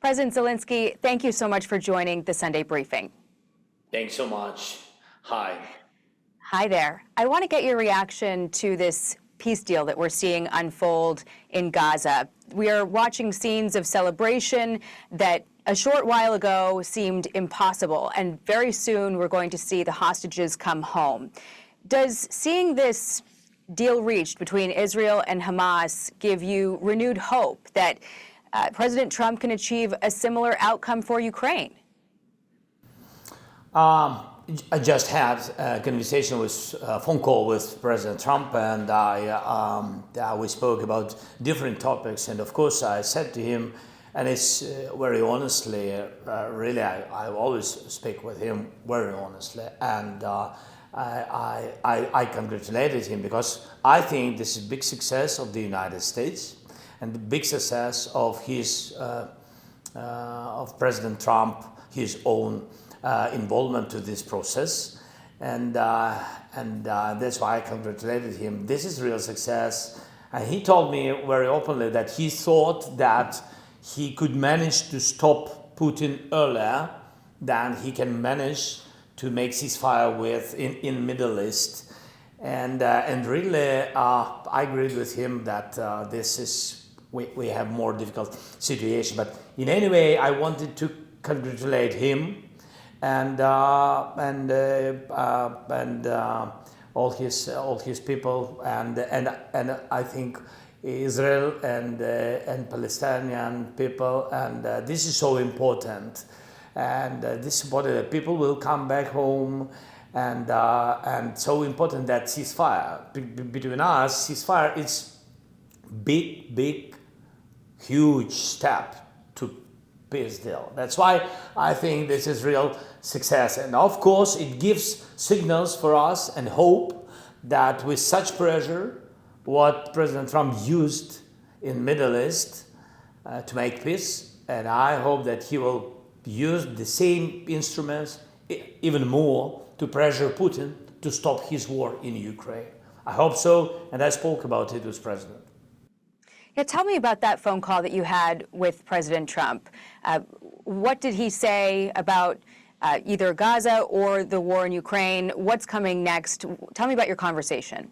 President Zelensky, thank you so much for joining the Sunday briefing. Thanks so much. Hi. Hi there. I want to get your reaction to this peace deal that we're seeing unfold in Gaza. We are watching scenes of celebration that a short while ago seemed impossible, and very soon we're going to see the hostages come home. Does seeing this deal reached between Israel and Hamas give you renewed hope that President Trump can achieve a similar outcome for Ukraine? I just had a conversation a phone call with President Trump, and we spoke about different topics. And of course, I said to him, and it's very honestly, really, I always speak with him very honestly, and I congratulated him because I think this is a big success of the United States and the big success of of President Trump, his own involvement to this process, and that's why I congratulated him. This is real success, and he told me very openly that he thought that he could manage to stop Putin earlier than he can manage to make ceasefire with in Middle East, and really I agreed with him that this is we have more difficult situation. But in any way, I wanted to congratulate him and all his people, and I think Israel and Palestinian people, and this is so important, and this is important that people will come back home, and so important that ceasefire between us. Ceasefire is big, huge step to peace deal. That's why I think this is real success, and of course it gives signals for us and hope that with such pressure, what President Trump used in Middle East to make peace, and I hope that he will use the same instruments, even more, to pressure Putin to stop his war in Ukraine. I hope so, and I spoke about it with President. Yeah, tell me about that phone call that you had with President Trump. What did he say about either Gaza or the war in Ukraine? What's coming next? Tell me about your conversation.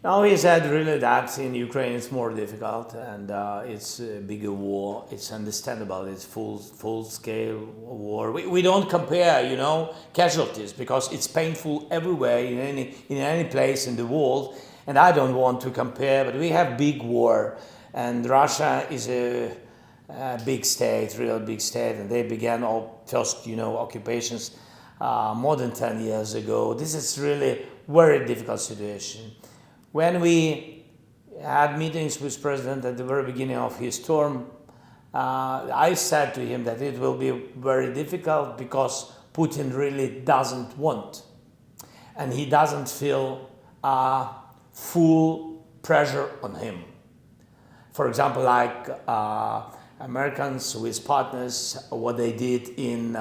No, he said really that in Ukraine it's more difficult, and it's a bigger war. It's understandable. It's full-scale war. We don't compare, casualties, because it's painful everywhere in any place in the world, and I don't want to compare. But we have big war. And Russia is a big state, real big state, and they began first, occupations more than 10 years ago. This is really very difficult situation. When we had meetings with President at the very beginning of his term, I said to him that it will be very difficult because Putin really doesn't want, and he doesn't feel full pressure on him. For example, like Americans with partners, what they did in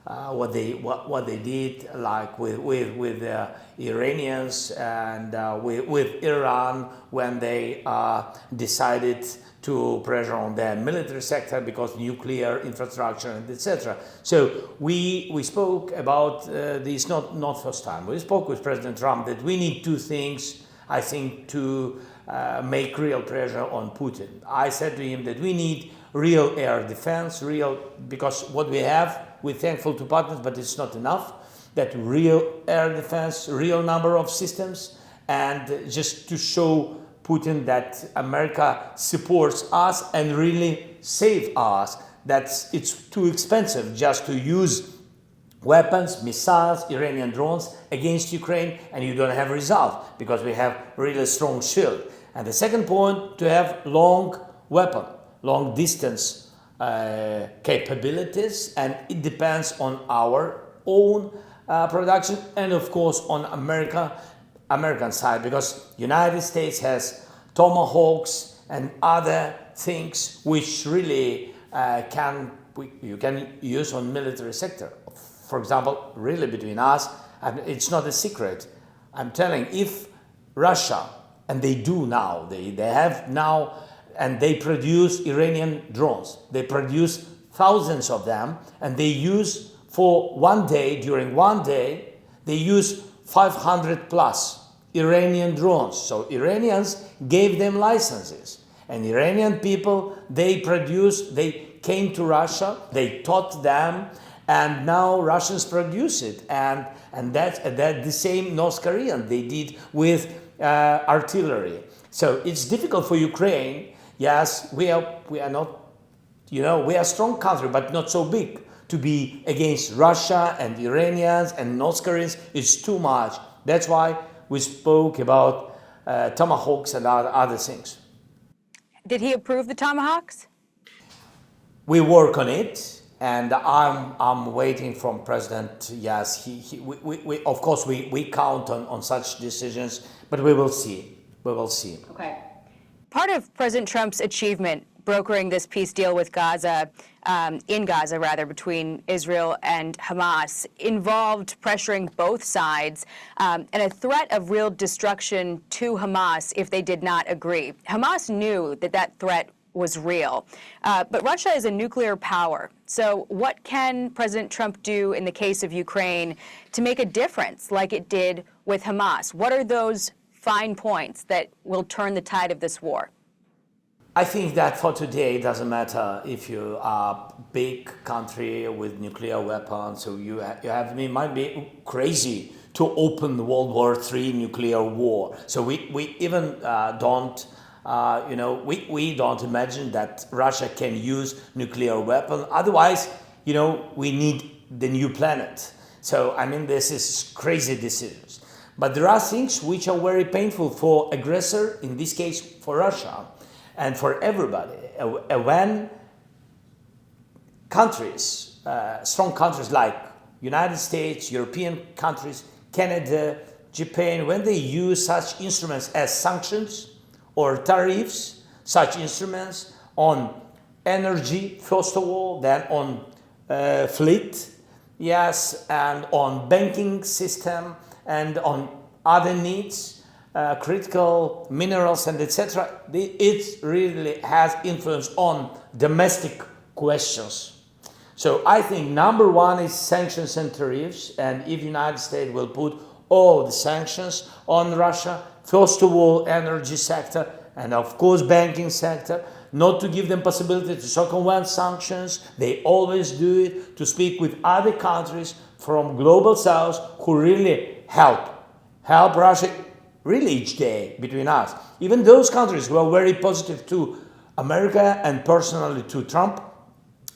what they did, like with the Iranians and with Iran, when they decided to pressure on their military sector because nuclear infrastructure and etc. So we spoke about this not first time. We spoke with President Trump that we need two things, I think, to make real pressure on Putin. I said to him that we need real air defense, because what we have, we're thankful to partners, but it's not enough. That real air defense, real number of systems, and just to show Putin that America supports us and really save us. That it's too expensive just to use weapons, missiles, Iranian drones against Ukraine, and you don't have result because we have really strong shield. And the second point, to have long distance capabilities, and it depends on our own production and of course on American side, because United States has Tomahawks and other things which really you can use on military sector. For example, really between us, and it's not a secret, I'm telling, if Russia, and they do now, they have now, and they produce Iranian drones, they produce thousands of them, and they use for one day, during one day, they use 500 plus Iranian drones. So Iranians gave them licenses. And Iranian people, they came to Russia, they taught them, and now Russians produce it. And that's the same North Korean they did with artillery. So it's difficult for Ukraine. Yes, we are not, we are a strong country, but not so big. To be against Russia and Iranians and North Koreans is too much. That's why we spoke about tomahawks and other things. Did he approve the tomahawks? We work on it, and I'm waiting from President. Yes, we of course we count on such decisions, but we will see. We will see. Okay. Part of President Trump's achievement brokering this peace deal with Gaza, in Gaza rather, between Israel and Hamas, involved pressuring both sides and a threat of real destruction to Hamas if they did not agree. Hamas knew that threat was real. But Russia is a nuclear power. So what can President Trump do in the case of Ukraine to make a difference like it did with Hamas? What are those fine points that will turn the tide of this war? I think that for today, it doesn't matter if you are a big country with nuclear weapons, so it might be crazy to open the World War III nuclear war. So we even don't, we don't imagine that Russia can use nuclear weapon. Otherwise, we need the new planet. So, this is crazy decisions. But there are things which are very painful for aggressor, in this case for Russia, and for everybody. When countries, strong countries like United States, European countries, Canada, Japan, when they use such instruments as sanctions or tariffs, such instruments on energy, first of all, then on fleet, yes, and on banking system, and on other needs, critical minerals and etc. It really has influence on domestic questions. So I think number one is sanctions and tariffs, and if the United States will put all the sanctions on Russia, first of all energy sector and of course banking sector, not to give them possibility to circumvent sanctions, they always do it, to speak with other countries from global south who really help Russia really each day between us. Even those countries who are very positive to America and personally to Trump,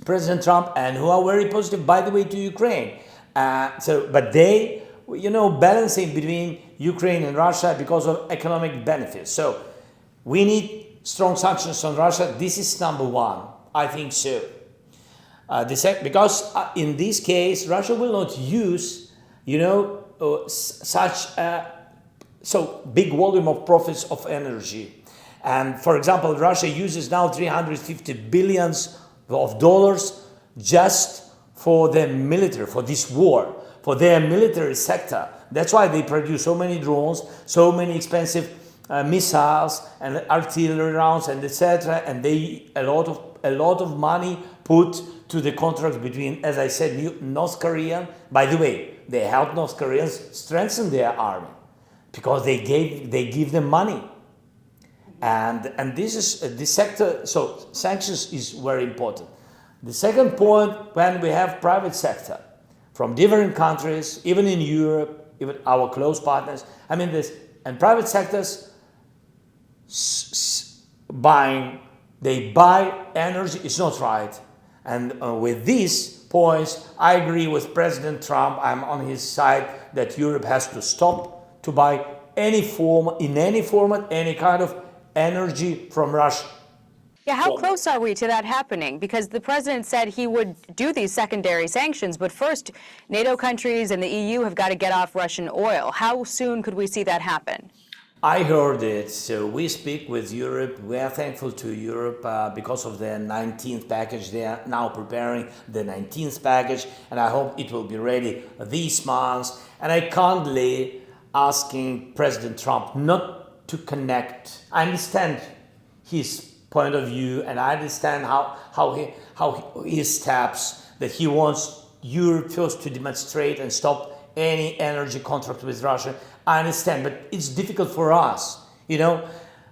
President Trump, and who are very positive, by the way, to Ukraine. But they, balancing between Ukraine and Russia because of economic benefits. So we need strong sanctions on Russia. This is number one. I think so. Because in this case, Russia will not use, such so big volume of profits of energy. And for example, Russia uses now $350 billion just for the military, for this war, for their military sector. That's why they produce so many drones, so many expensive missiles and artillery rounds and etc. And they a lot of money put to the contract between, as I said, North Korea. By the way, they help North Koreans strengthen their army because they give them money. And this is this sector. So sanctions is very important. The second point, when we have private sector from different countries, even in Europe, even our close partners, and private sectors they buy energy, it's not right. And with these points, I agree with President Trump. I'm on his side that Europe has to stop to buy any format, any kind of energy from Russia. Yeah, how close are we to that happening? Because the president said he would do these secondary sanctions, but first, NATO countries and the EU have got to get off Russian oil. How soon could we see that happen? I heard it. So we speak with Europe. We are thankful to Europe because of the 19th package. They are now preparing the 19th package, and I hope it will be ready this month. And I kindly asking President Trump not to connect. I understand his point of view, and I understand how his steps, that he wants Europe first to demonstrate and stop any energy contract with Russia. I understand, but it's difficult for us. We don't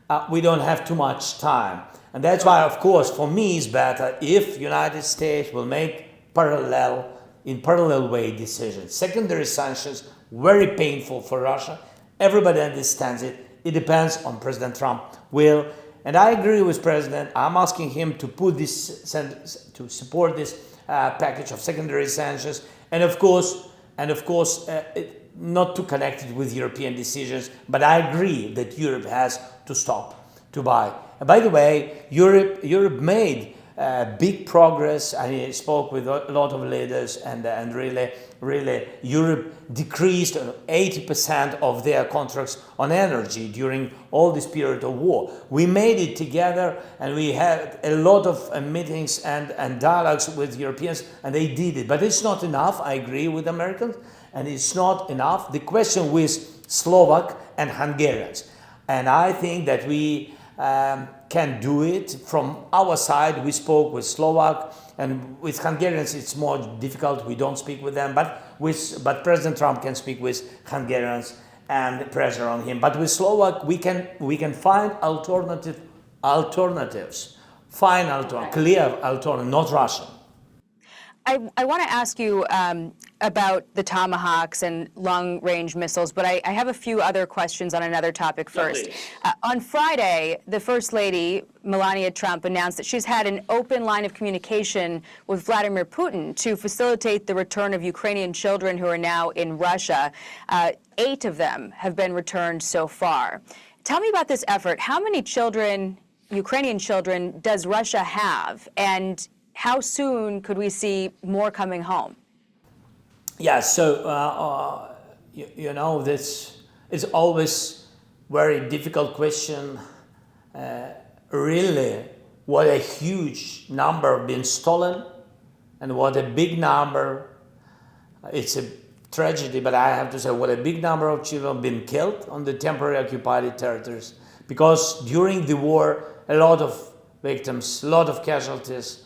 have too much time. And that's why, of course, for me it's better if United States will make in parallel way decisions. Secondary sanctions, very painful for Russia. Everybody understands it. It depends on President Trump will. And I agree with President. I'm asking him to to support this package of secondary sanctions, and of course, not to connect it with European decisions. But I agree that Europe has to stop to buy. And by the way, Europe made big progress. I spoke with a lot of leaders, and really, Europe decreased 80% of their contracts on energy during all this period of war. We made it together, and we had a lot of meetings and dialogues with Europeans, and they did it. But it's not enough. I agree with Americans, and it's not enough. The question with Slovak and Hungarians, and I think that we can do it from our side. We spoke with Slovak, and with Hungarians it's more difficult. We don't speak with them, but President Trump can speak with Hungarians and pressure on him. But with Slovak we can find alternatives, clear alternative, not Russian. I want to ask you about the Tomahawks and long-range missiles, but I have a few other questions on another topic first. On Friday, the First Lady, Melania Trump, announced that she's had an open line of communication with Vladimir Putin to facilitate the return of Ukrainian children who are now in Russia. 8 of them have been returned so far. Tell me about this effort. How many children, Ukrainian children, does Russia have? And how soon could we see more coming home? Yeah, so, this is always very difficult question. Really, what a huge number been stolen, and what a big number, it's a tragedy, but I have to say, what a big number of children been killed on the temporary occupied territories. Because during the war, a lot of victims, a lot of casualties,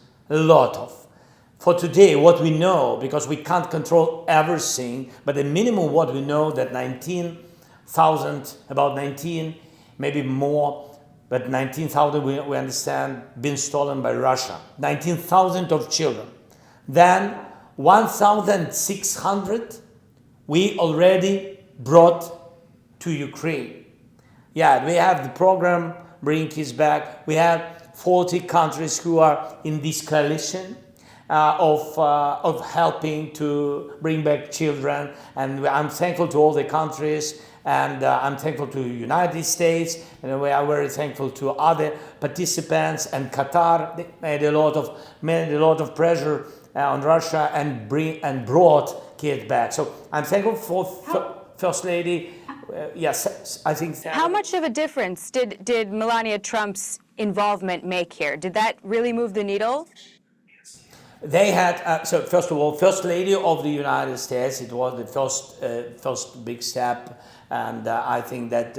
for today, what we know, because we can't control everything, but the minimum what we know that 19,000, about 19, maybe more, but 19,000 we understand been stolen by Russia. 19,000 of children. Then 1,600 we already brought to Ukraine. Yeah, we have the program Bring Kids Back. We have 40 countries who are in this coalition of helping to bring back children, and I'm thankful to all the countries, and I'm thankful to the United States, and we are very thankful to other participants, and Qatar. They made a lot of pressure on Russia and brought kids back. So I'm thankful for First Lady. Yes, I think. How much of a difference did Melania Trump's involvement make here? Did that really move the needle? They had, so first of all, First Lady of the United States, it was the first big step, and I think that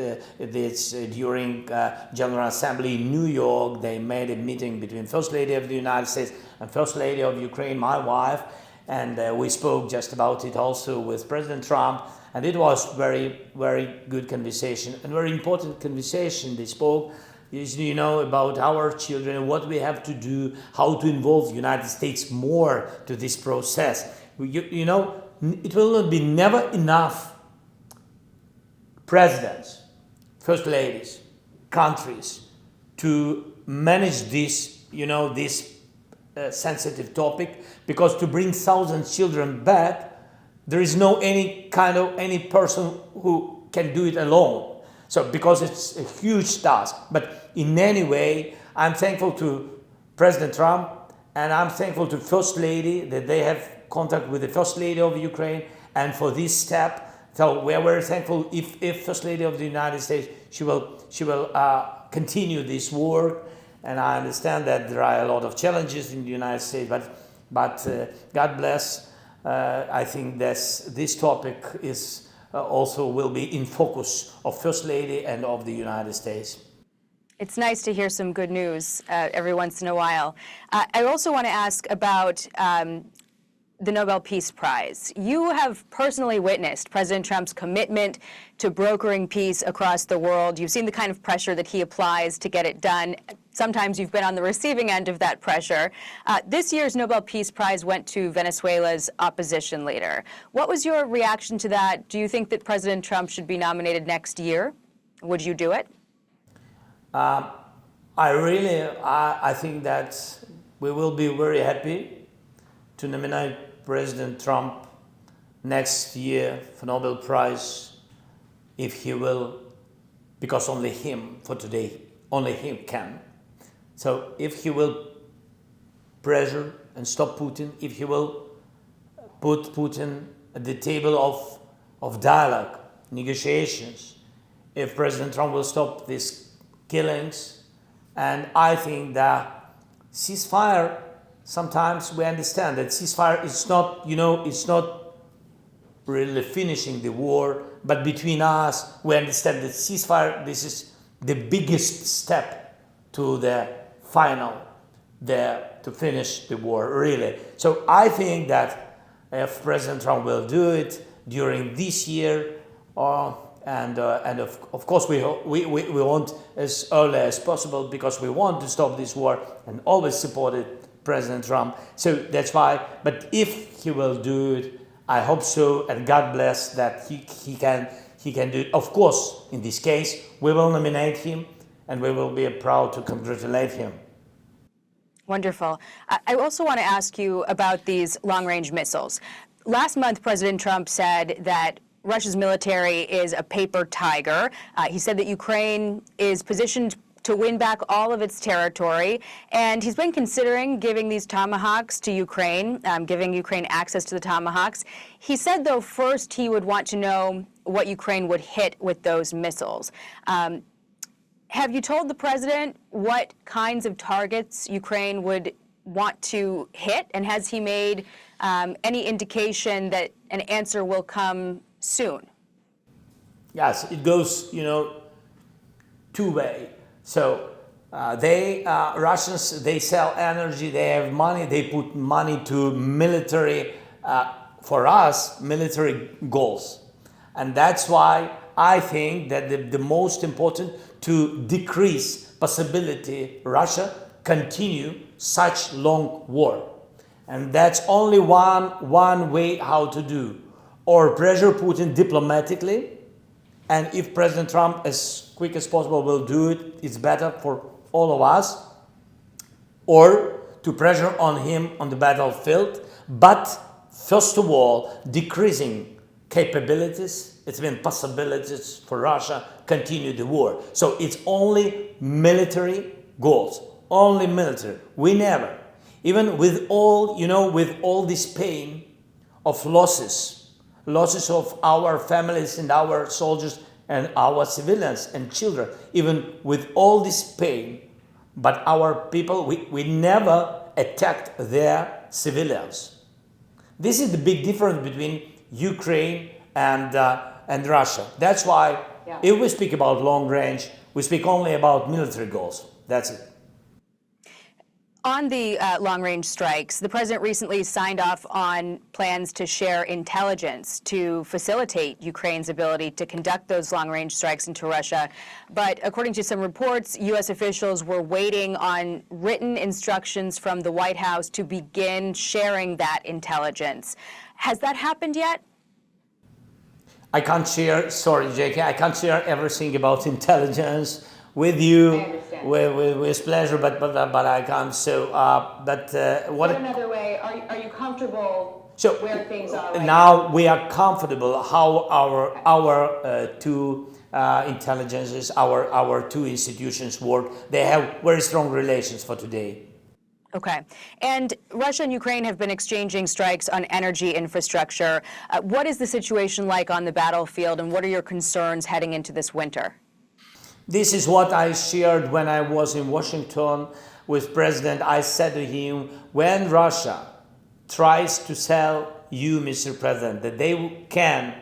during General Assembly in New York, they made a meeting between First Lady of the United States and First Lady of Ukraine, my wife, and we spoke just about it also with President Trump, and it was very, very good conversation, and very important conversation. They spoke about our children, what we have to do, how to involve the United States more to this process. It will not be never enough presidents, first ladies, countries to manage this, this sensitive topic, because to bring thousands of children back, there is no any person who can do it alone. So because it's a huge task, but in any way, I'm thankful to President Trump, and I'm thankful to First Lady that they have contact with the First Lady of Ukraine, and for this step. So we are very thankful if First Lady of the United States, she will continue this work, and I understand that there are a lot of challenges in the United States, but God bless. I think this topic is. Also will be in focus of First Lady and of the United States. It's nice to hear some good news every once in a while. I also want to ask about the Nobel Peace Prize. You have personally witnessed President Trump's commitment to brokering peace across the world. You've seen the kind of pressure that he applies to get it done. Sometimes you've been on the receiving end of that pressure. This year's Nobel Peace Prize went to Venezuela's opposition leader. What was your reaction to that? Do you think that President Trump should be nominated next year? Would you do it? I think that we will be very happy to nominate President Trump next year for Nobel Prize if he will, because only him for today, only him can. So if he will pressure and stop Putin, if he will put Putin at the table of dialogue, negotiations, if President Trump will stop these killings, and I think that ceasefire, sometimes we understand that ceasefire is not, it's not really finishing the war, but between us, we understand that ceasefire, this is the biggest step to the final, to finish the war, really. So I think that if President Trump will do it during this year, and of course we want as early as possible, because we want to stop this war and always supported President Trump. So that's why. But if he will do it, I hope so, and God bless that he can do it. Of course, in this case, we will nominate him, and we will be proud to congratulate him. Wonderful. I also want to ask you about these long-range missiles. Last month, President Trump said that Russia's military is a paper tiger. He said that Ukraine is positioned to win back all of its territory, and he's been considering giving these Tomahawks to Ukraine, giving Ukraine access to the Tomahawks. He said, though, first he would want to know what Ukraine would hit with those missiles. Have you told the president what kinds of targets Ukraine would want to hit, and has he made any indication that an answer will come soon? Yes, it goes, two-way. So Russians, they sell energy, they have money, they put money to military, for us, military goals. And that's why I think that the most important to decrease possibility Russia continue such long war. And that's only one way how to do. Or pressure Putin diplomatically, and if President Trump as quick as possible will do it, it's better for all of us. Or to pressure on him on the battlefield, but first of all, decreasing capabilities, it's been possibilities for Russia continue the war. So it's only military goals, only military. We never, even with all, with all this pain of losses of our families and our soldiers and our civilians and children, even with all this pain, but our people, we never attacked their civilians. This is the big difference between Ukraine and Russia. That's why if we speak about long range, we speak only about military goals. That's it. On the long-range strikes, the president recently signed off on plans to share intelligence to facilitate Ukraine's ability to conduct those long-range strikes into Russia. But according to some reports, U.S. officials were waiting on written instructions from the White House to begin sharing that intelligence. Has that happened yet? I can't share, sorry, JK, I can't share everything about intelligence with you. With pleasure, but I can't. So, what another way? Are you comfortable where things are? Right now we are comfortable how our two intelligences, our two institutions work. They have very strong relations for today. Okay. And Russia and Ukraine have been exchanging strikes on energy infrastructure. What is the situation like on the battlefield, and what are your concerns heading into this winter? This is what I shared when I was in Washington with President. I said to him, when Russia tries to sell you, Mr. President, that they can,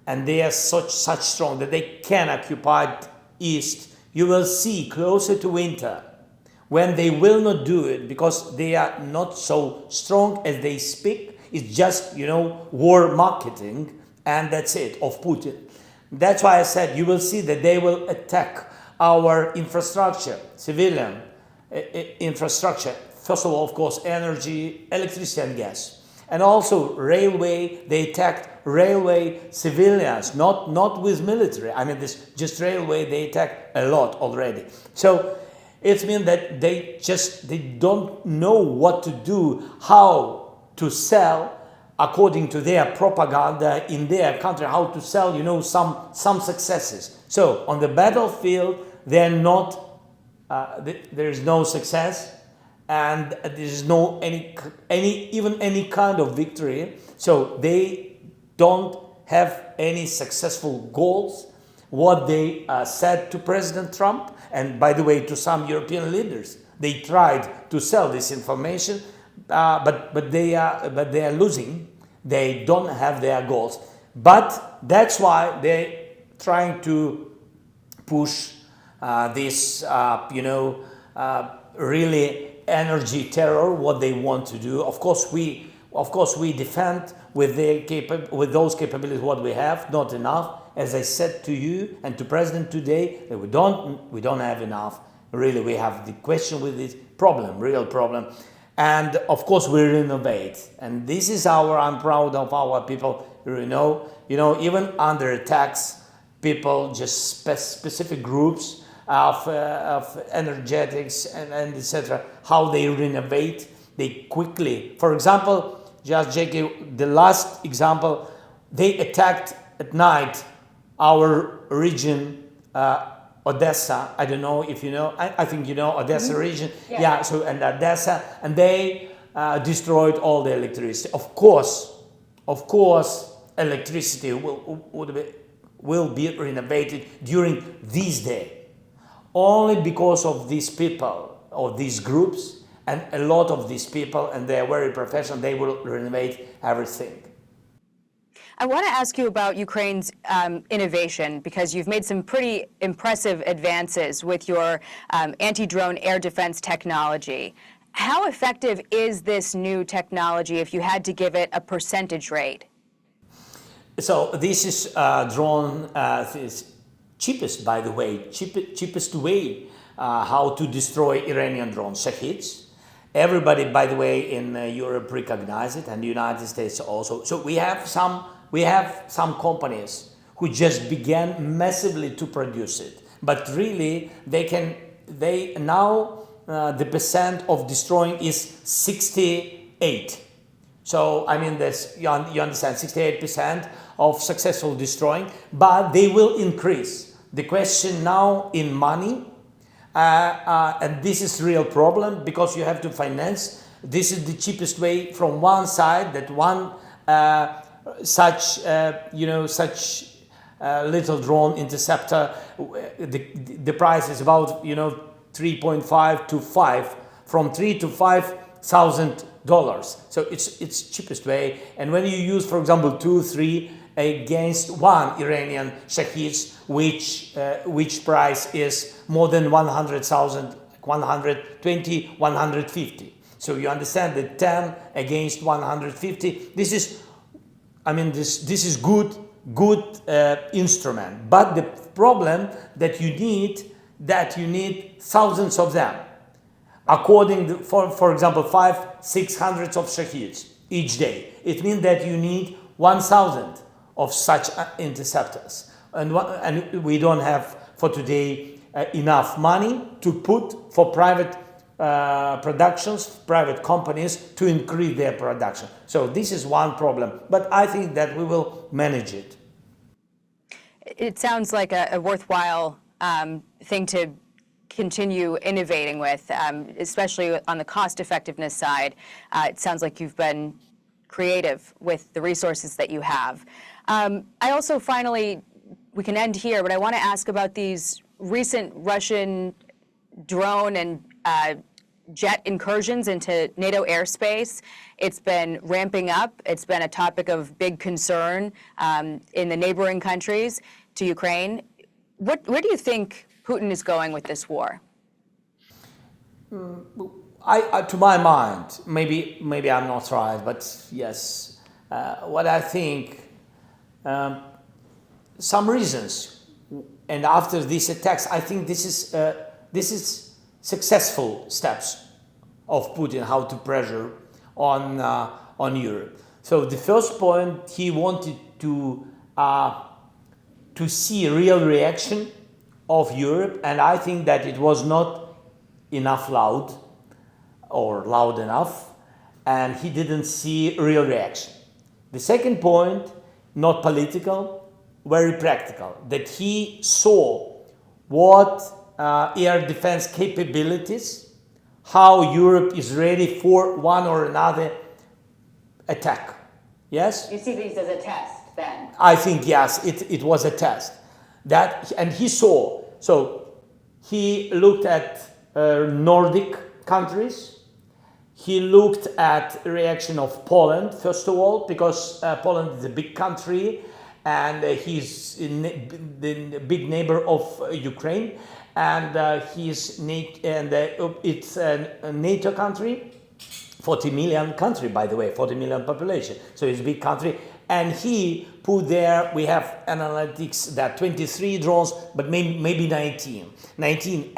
and they are such strong, that they can occupy East You will see closer to winter when they will not do it because they are not so strong as they speak. It's just, war marketing, and that's it, of Putin. That's why I said you will see that they will attack our infrastructure, civilian infrastructure. First of all, of course, energy, electricity and gas. And also railway, they attacked railway civilians, not with military. I mean, this just railway, they attacked a lot already. So it means that they don't know what to do, how to sell according to their propaganda in their country, how to sell, some successes. So on the battlefield, they're not, there is no success, and there is no any kind of victory. So they don't have any successful goals. What they said to President Trump, and by the way, to some European leaders, they tried to sell this information, but they are losing. They don't have their goals. But that's why they're trying to push this, really energy terror. What they want to do. Of course, we defend with those capabilities what we have. Not enough, as I said to you and to President today, that we don't have enough. Really, we have the question with this problem, real problem. And of course, we renovate. And this is I'm proud of our people. Even under attacks, people, just specific groups of energetics and etc., how they renovate, they quickly. For example, just JK, the last example, they attacked at night our region, Odessa. I don't know if you know. I think you know Odessa region. Yeah. So and Odessa, and they destroyed all the electricity. Of course, electricity will be renovated during this day, only because of these people or these groups, and a lot of these people, and they are very professional. They will renovate everything. I want to ask you about Ukraine's innovation, because you've made some pretty impressive advances with your anti-drone air defense technology. How effective is this new technology if you had to give it a percentage rate? So this is drone, is cheapest, by the way, cheapest way how to destroy Iranian drones, Shaheeds. Everybody, by the way, in Europe recognize it, and the United States also. So we have some companies who just began massively to produce it, but really they now the percent of destroying is 68. So I mean, you understand, 68% of successful destroying, but they will increase. The question now in money, and this is real problem, because you have to finance. This is the cheapest way from one side, that one such little drone interceptor, the price is about 3.5 to 5, from $3,000 to $5,000. So it's cheapest way. And when you use, for example, 2-3 against one Iranian Shaheeds, which price is more than 100,000, 120, 150. So you understand that 10 against 150. This is good instrument. But the problem that you need thousands of them. According to, for example, 500-600 of Shaheeds each day. It means that you need 1,000 of such interceptors, and we don't have for today enough money to put for private productions, private companies to increase their production. So this is one problem, but I think that we will manage it. It sounds like a worthwhile thing to continue innovating with, especially on the cost effectiveness side. It sounds like you've been creative with the resources that you have. I also finally, we can end here, but I want to ask about these recent Russian drone and jet incursions into NATO airspace. It's been ramping up. It's been a topic of big concern in the neighboring countries to Ukraine. Where do you think Putin is going with this war? To my mind, maybe I'm not right, but yes, what I think, some reasons, and after these attacks, I think this is successful steps of Putin how to pressure on Europe. So the first point, he wanted to see a real reaction of Europe, and I think that it was not enough loud enough, and he didn't see real reaction. The second point, not political, very practical, that he saw what air defense capabilities, how Europe is ready for one or another attack. Yes? You see these as a test then? I think yes, it was a test. And he saw, so he looked at Nordic countries. He looked at reaction of Poland, first of all, because Poland is a big country and he's the big neighbor of Ukraine, and it's a NATO country, 40 million country, by the way, 40 million population, so it's a big country. And he put there, we have analytics that 23 drones, but maybe 19.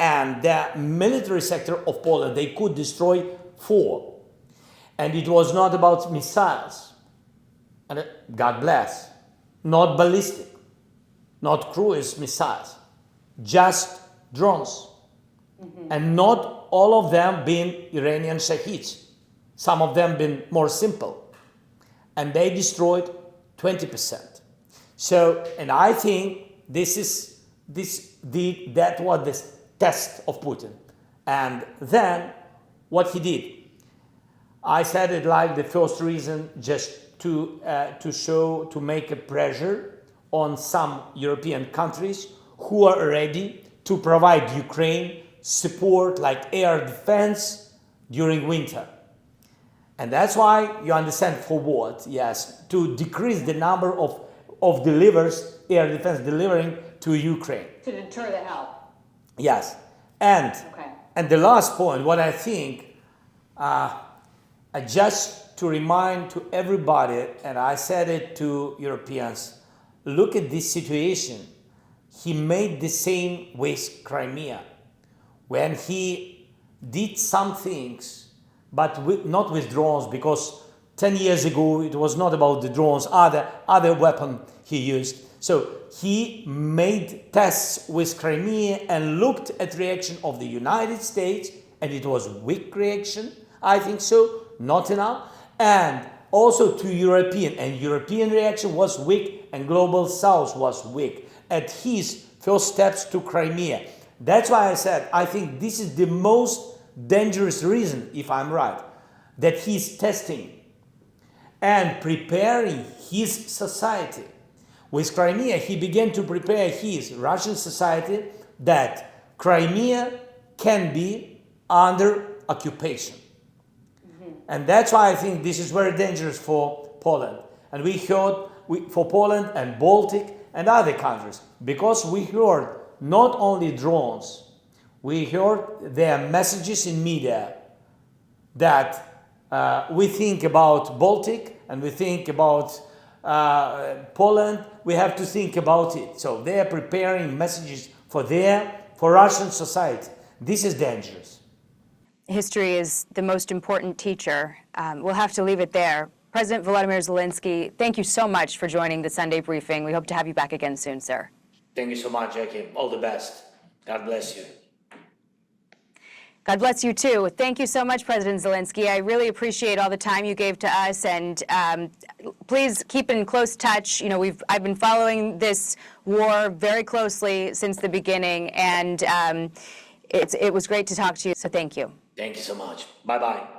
And the military sector of Poland, they could destroy 4. And it was not about missiles. And God bless. Not ballistic, not cruise missiles, just drones. Mm-hmm. And not all of them being Iranian Shaheeds. Some of them been more simple. And they destroyed 20%. So, and I think that was the test of Putin. And then what he did, I said it like the first reason, just to make a pressure on some European countries who are ready to provide Ukraine support like air defense during winter. And that's why you understand for what? Yes, to decrease the number of air defense delivering to Ukraine. To deter the help. Yes. And the last point, what I think, just to remind to everybody, and I said it to Europeans, look at this situation. He made the same with Crimea, when he did some things, but not with drones, because 10 years ago it was not about the drones, other weapon he used. So he made tests with Crimea and looked at reaction of the United States, and it was weak reaction, I think so, not enough. And also to European reaction was weak, and Global South was weak at his first steps to Crimea. That's why I said, I think this is the most dangerous reason, if I'm right, that he's testing and preparing his society. With Crimea, he began to prepare his Russian society that Crimea can be under occupation. And that's why I think this is very dangerous for Poland. And we heard for Poland and Baltic and other countries, because we heard not only drones, we heard their messages in media that we think about Baltic and we think about Poland, we have to think about it. So they are preparing messages for Russian society. This is dangerous. History is the most important teacher. We'll have to leave it there. President Volodymyr Zelensky, thank you so much for joining the Sunday briefing. We hope to have you back again soon, sir. Thank you so much, Jackie. All the best. God bless you. God bless you too. Thank you so much, President Zelensky. I really appreciate all the time you gave to us, and please keep in close touch. You know, I've been following this war very closely since the beginning, and it was great to talk to you. So thank you. Thank you so much. Bye-bye.